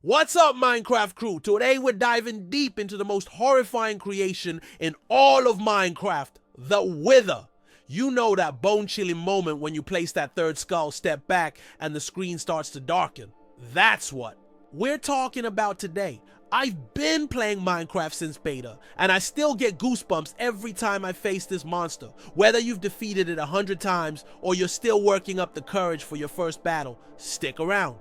What's up, Minecraft crew? Today we're diving deep into the most horrifying creation in all of Minecraft, the Wither. You know that bone-chilling moment when you place that third skull, step back, and the screen starts to darken. That's what we're talking about today. I've been playing Minecraft since beta, and I still get goosebumps every time I face this monster. Whether you've defeated it 100 times or you're still working up the courage for your first battle, stick around.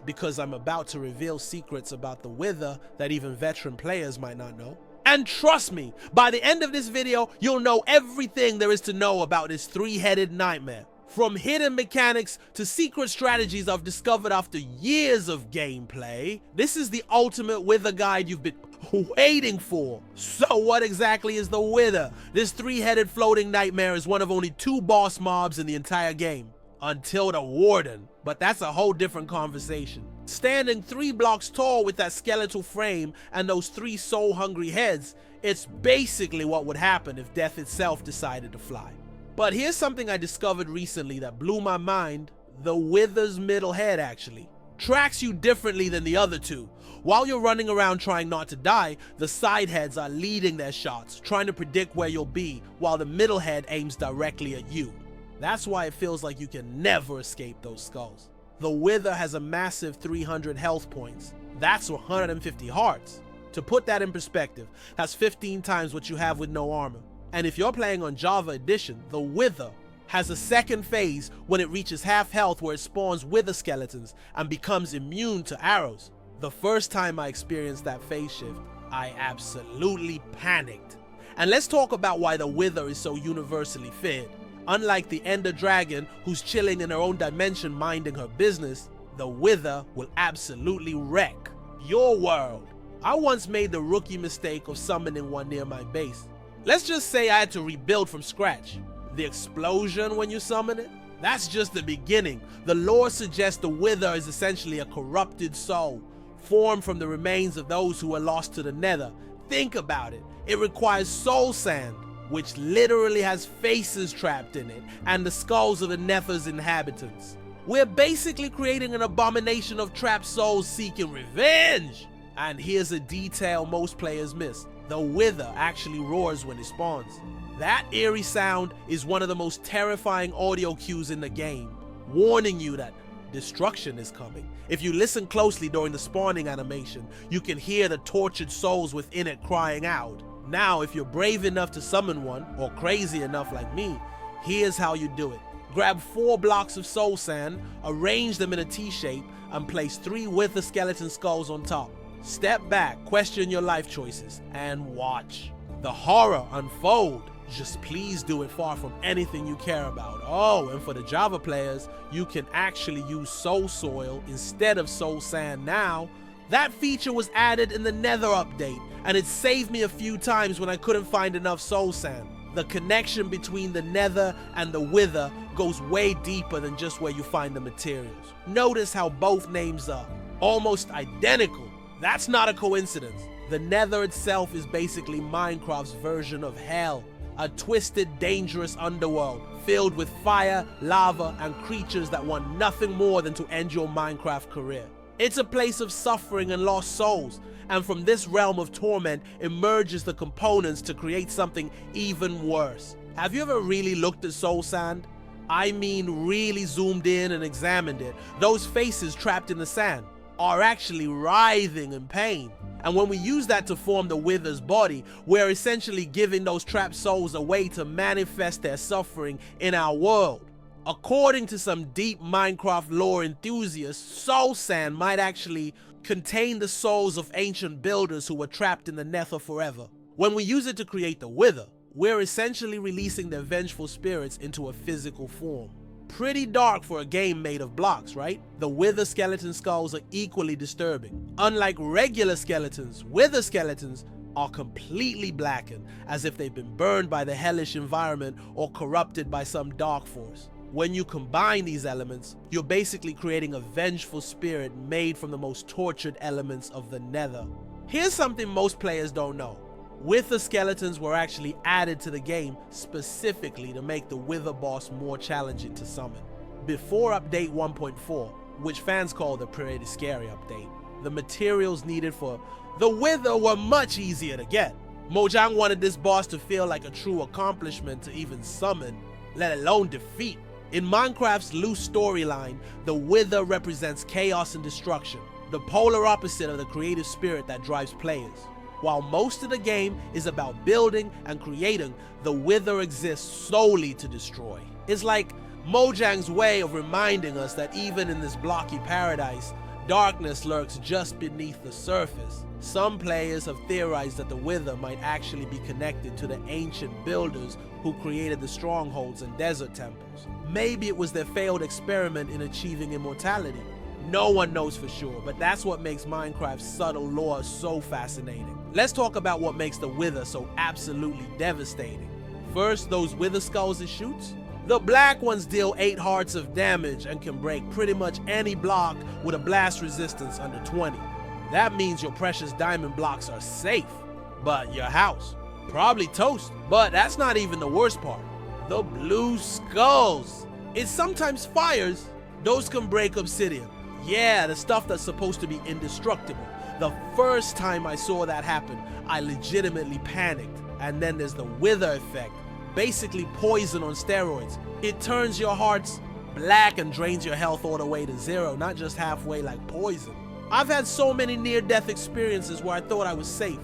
Because I'm about to reveal secrets about the Wither that even veteran players might not know. And trust me, by the end of this video, you'll know everything there is to know about this three-headed nightmare. From hidden mechanics to secret strategies I've discovered after years of gameplay, this is the ultimate Wither guide you've been waiting for. So what exactly is the Wither? This three-headed floating nightmare is one of only 2 boss mobs in the entire game. Until the Warden, but that's a whole different conversation. Standing 3 blocks tall with that skeletal frame and those 3 soul-hungry heads, it's basically what would happen if death itself decided to fly. But here's something I discovered recently that blew my mind. The Wither's middle head actually tracks you differently than the other 2. While you're running around trying not to die, the side heads are leading their shots, trying to predict where you'll be, while the middle head aims directly at you. That's why it feels like you can never escape those skulls. The Wither has a massive 300 health points. That's 150 hearts. To put that in perspective, that's 15 times what you have with no armor. And if you're playing on Java Edition, the Wither has a second phase when it reaches half health where it spawns Wither skeletons and becomes immune to arrows. The first time I experienced that phase shift, I absolutely panicked. And let's talk about why the Wither is so universally feared. Unlike the Ender Dragon, who's chilling in her own dimension minding her business, the Wither will absolutely wreck your world. I once made the rookie mistake of summoning one near my base. Let's just say I had to rebuild from scratch. The explosion when you summon it? That's just the beginning. The lore suggests the Wither is essentially a corrupted soul, formed from the remains of those who were lost to the Nether. Think about it. It requires soul sand, which literally has faces trapped in it, and the skulls of the Nether's inhabitants. We're basically creating an abomination of trapped souls seeking revenge. And here's a detail most players miss. The Wither actually roars when it spawns. That eerie sound is one of the most terrifying audio cues in the game, warning you that destruction is coming. If you listen closely during the spawning animation, you can hear the tortured souls within it crying out. Now, if you're brave enough to summon one, or crazy enough like me, here's how you do it. Grab 4 blocks of soul sand, arrange them in a T-shape, and place 3 Wither skeleton skulls on top. Step back, question your life choices, and watch the horror unfold. Just please do it far from anything you care about. Oh, and for the Java players, you can actually use soul soil instead of soul sand now. That feature was added in the Nether update, and it saved me a few times when I couldn't find enough soul sand. The connection between the Nether and the Wither goes way deeper than just where you find the materials. Notice how both names are almost identical. That's not a coincidence. The Nether itself is basically Minecraft's version of hell, a twisted, dangerous underworld filled with fire, lava, and creatures that want nothing more than to end your Minecraft career. It's a place of suffering and lost souls, and from this realm of torment emerges the components to create something even worse. Have you ever really looked at soul sand? I mean really zoomed in and examined it. Those faces trapped in the sand are actually writhing in pain. And when we use that to form the Wither's body, we're essentially giving those trapped souls a way to manifest their suffering in our world. According to some deep Minecraft lore enthusiasts, soul sand might actually contain the souls of ancient builders who were trapped in the Nether forever. When we use it to create the Wither, we're essentially releasing their vengeful spirits into a physical form. Pretty dark for a game made of blocks, right? The Wither skeleton skulls are equally disturbing. Unlike regular skeletons, Wither skeletons are completely blackened, as if they've been burned by the hellish environment or corrupted by some dark force. When you combine these elements, you're basically creating a vengeful spirit made from the most tortured elements of the Nether. Here's something most players don't know. Wither skeletons were actually added to the game specifically to make the Wither boss more challenging to summon. Before update 1.4, which fans call the pretty scary update, the materials needed for the Wither were much easier to get. Mojang wanted this boss to feel like a true accomplishment to even summon, let alone defeat. In Minecraft's loose storyline, the Wither represents chaos and destruction, the polar opposite of the creative spirit that drives players. While most of the game is about building and creating, the Wither exists solely to destroy. It's like Mojang's way of reminding us that even in this blocky paradise, darkness lurks just beneath the surface. Some players have theorized that the Wither might actually be connected to the ancient builders who created the strongholds and desert temples. Maybe it was their failed experiment in achieving immortality. No one knows for sure, but that's what makes Minecraft's subtle lore so fascinating. Let's talk about what makes the Wither so absolutely devastating. First, those Wither skulls it shoots. The black ones deal 8 hearts of damage and can break pretty much any block with a blast resistance under 20. That means your precious diamond blocks are safe, but your house, probably toast. But that's not even the worst part. The blue skulls. It sometimes fires. Those can break obsidian. Yeah, the stuff that's supposed to be indestructible. The first time I saw that happen, I legitimately panicked. And then there's the Wither effect. Basically poison on steroids. It turns your hearts black and drains your health all the way to 0, not just halfway like poison. I've had so many near-death experiences where I thought I was safe,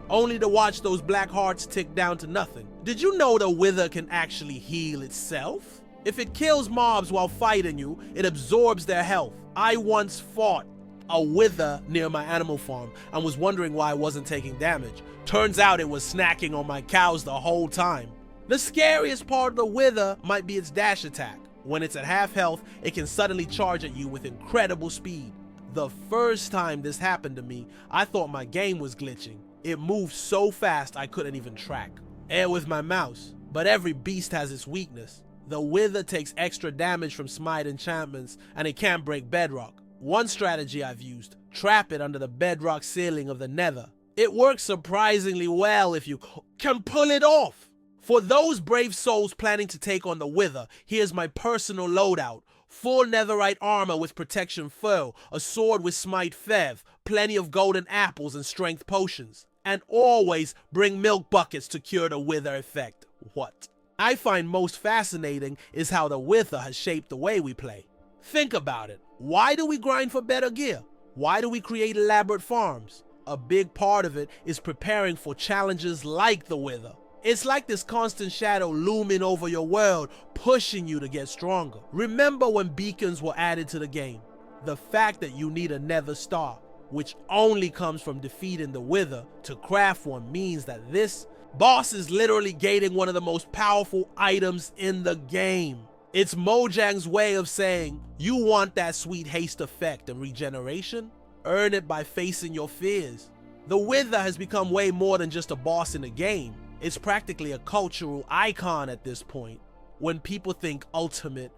only to watch those black hearts tick down to nothing. Did you know the Wither can actually heal itself? If it kills mobs while fighting you, it absorbs their health. I once fought a Wither near my animal farm and was wondering why I wasn't taking damage. Turns out it was snacking on my cows the whole time. The scariest part of the Wither might be its dash attack. When it's at half health, it can suddenly charge at you with incredible speed. The first time this happened to me, I thought my game was glitching. It moved so fast I couldn't even track. And with my mouse. But every beast has its weakness. The Wither takes extra damage from smite enchantments, and it can't break bedrock. One strategy I've used, trap it under the bedrock ceiling of the Nether. It works surprisingly well if you can pull it off. For those brave souls planning to take on the Wither, here's my personal loadout. Full netherite armor with protection foe, a sword with smite fev, plenty of golden apples and strength potions. And always bring milk buckets to cure the Wither effect. What I find most fascinating is how the Wither has shaped the way we play. Think about it. Why do we grind for better gear? Why do we create elaborate farms? A big part of it is preparing for challenges like the Wither. It's like this constant shadow looming over your world, pushing you to get stronger. Remember when beacons were added to the game? The fact that you need a nether star, which only comes from defeating the Wither, to craft one means that this boss is literally gating one of the most powerful items in the game. It's Mojang's way of saying, you want that sweet haste effect and regeneration? Earn it by facing your fears. The Wither has become way more than just a boss in a game. It's practically a cultural icon at this point. When people think ultimate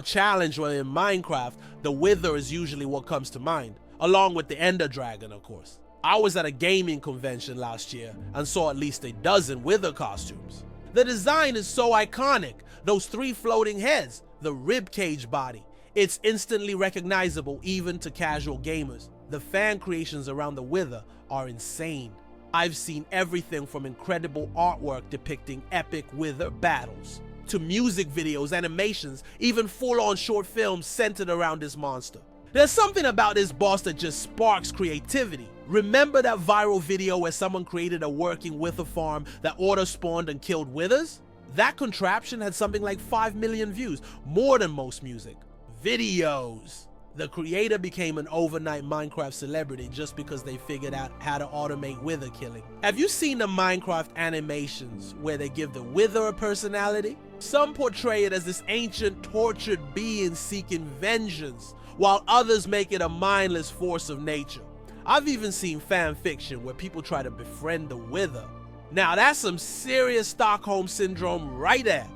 challenge or in Minecraft, the Wither is usually what comes to mind, along with the Ender Dragon, of course. I was at a gaming convention last year and saw at least a dozen Wither costumes. The design is so iconic, those 3 floating heads, the ribcage body. It's instantly recognizable even to casual gamers. The fan creations around the Wither are insane. I've seen everything from incredible artwork depicting epic Wither battles, to music videos, animations, even full-on short films centered around this monster. There's something about this boss that just sparks creativity. Remember that viral video where someone created a working Wither farm that auto-spawned and killed Withers? That contraption had something like 5 million views, more than most music videos. The creator became an overnight Minecraft celebrity just because they figured out how to automate Wither killing. Have you seen the Minecraft animations where they give the Wither a personality? Some portray it as this ancient, tortured being seeking vengeance, while others make it a mindless force of nature. I've even seen fan fiction where people try to befriend the Wither. Now that's some serious Stockholm Syndrome right there.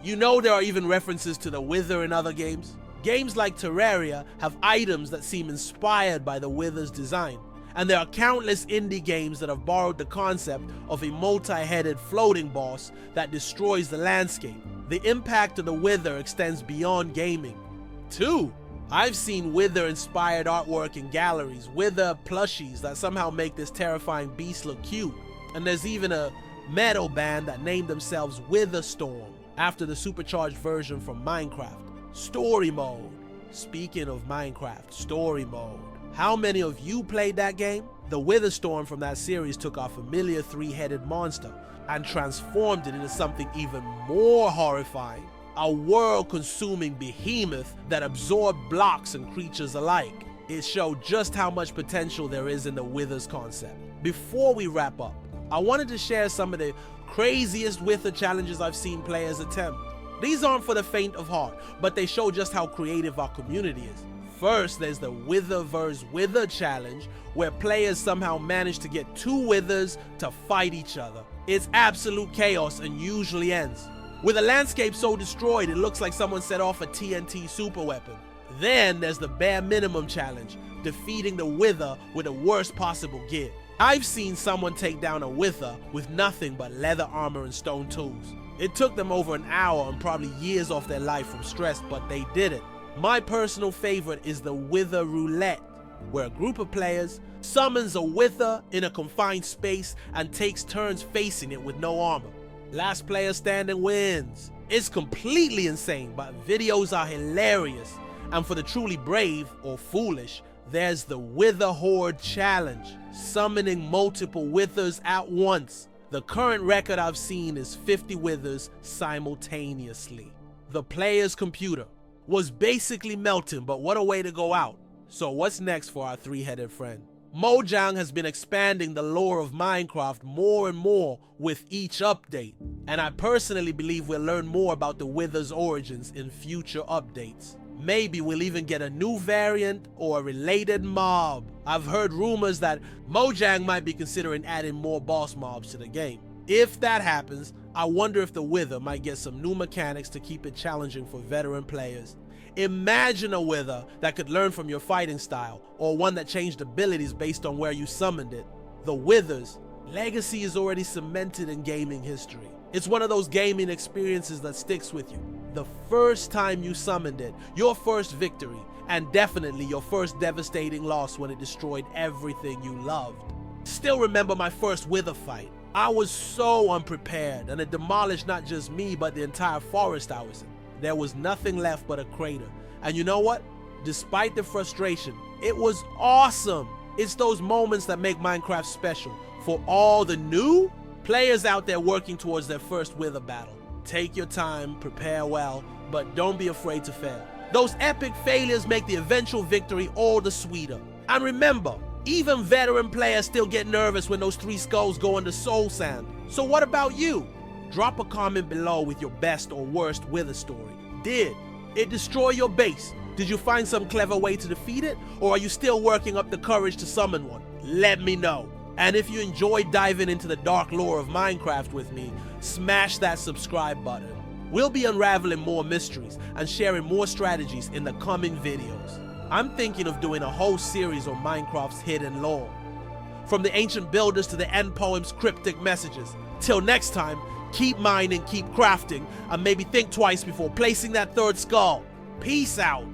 You know there are even references to the Wither in other games? Games like Terraria have items that seem inspired by the Wither's design, and there are countless indie games that have borrowed the concept of a multi-headed floating boss that destroys the landscape. The impact of the Wither extends beyond gaming. 2. I've seen Wither-inspired artwork in galleries, Wither plushies that somehow make this terrifying beast look cute. And there's even a metal band that named themselves Wither Storm, after the supercharged version from Minecraft. Story mode. Speaking of Minecraft, story mode. How many of you played that game? The Wither Storm from that series took our familiar three-headed monster and transformed it into something even more horrifying. A world-consuming behemoth that absorbed blocks and creatures alike. It showed just how much potential there is in the Withers concept. Before we wrap up, I wanted to share some of the craziest Wither challenges I've seen players attempt. These aren't for the faint of heart, but they show just how creative our community is. First, there's the Wither vs. Wither challenge, where players somehow manage to get two Withers to fight each other. It's absolute chaos and usually ends with a landscape so destroyed it looks like someone set off a TNT superweapon. Then there's the bare minimum challenge, defeating the Wither with the worst possible gear. I've seen someone take down a Wither with nothing but leather armor and stone tools. It took them over an hour and probably years off their life from stress, but they did it. My personal favorite is the Wither Roulette, where a group of players summons a Wither in a confined space and takes turns facing it with no armor. Last player standing wins. It's completely insane, but videos are hilarious. And for the truly brave or foolish, there's the Wither Horde Challenge, summoning multiple Withers at once. The current record I've seen is 50 Withers simultaneously. The player's computer was basically melting, but what a way to go out. So what's next for our three-headed friend? Mojang has been expanding the lore of Minecraft more and more with each update, and I personally believe we'll learn more about the Wither's origins in future updates. Maybe we'll even get a new variant or a related mob. I've heard rumors that Mojang might be considering adding more boss mobs to the game. If that happens, I wonder if the Wither might get some new mechanics to keep it challenging for veteran players. Imagine a Wither that could learn from your fighting style, or one that changed abilities based on where you summoned it. The Wither's legacy is already cemented in gaming history. It's one of those gaming experiences that sticks with you. The first time you summoned it, your first victory, and definitely your first devastating loss when it destroyed everything you loved. Still remember my first Wither fight. I was so unprepared, and it demolished not just me, but the entire forest I was in. There was nothing left but a crater. And you know what? Despite the frustration, it was awesome. It's those moments that make Minecraft special. For all the new players out there working towards their first Wither battle, take your time, prepare well, but don't be afraid to fail. Those epic failures make the eventual victory all the sweeter. And remember, even veteran players still get nervous when those 3 skulls go into soul sand. So what about you? Drop a comment below with your best or worst Wither story. Did it destroy your base? Did you find some clever way to defeat it? Or are you still working up the courage to summon one? Let me know. And if you enjoyed diving into the dark lore of Minecraft with me, smash that subscribe button. We'll be unraveling more mysteries and sharing more strategies in the coming videos. I'm thinking of doing a whole series on Minecraft's hidden lore. From the ancient builders to the end poem's cryptic messages. Till next time, keep mining, keep crafting, and maybe think twice before placing that 3rd skull. Peace out.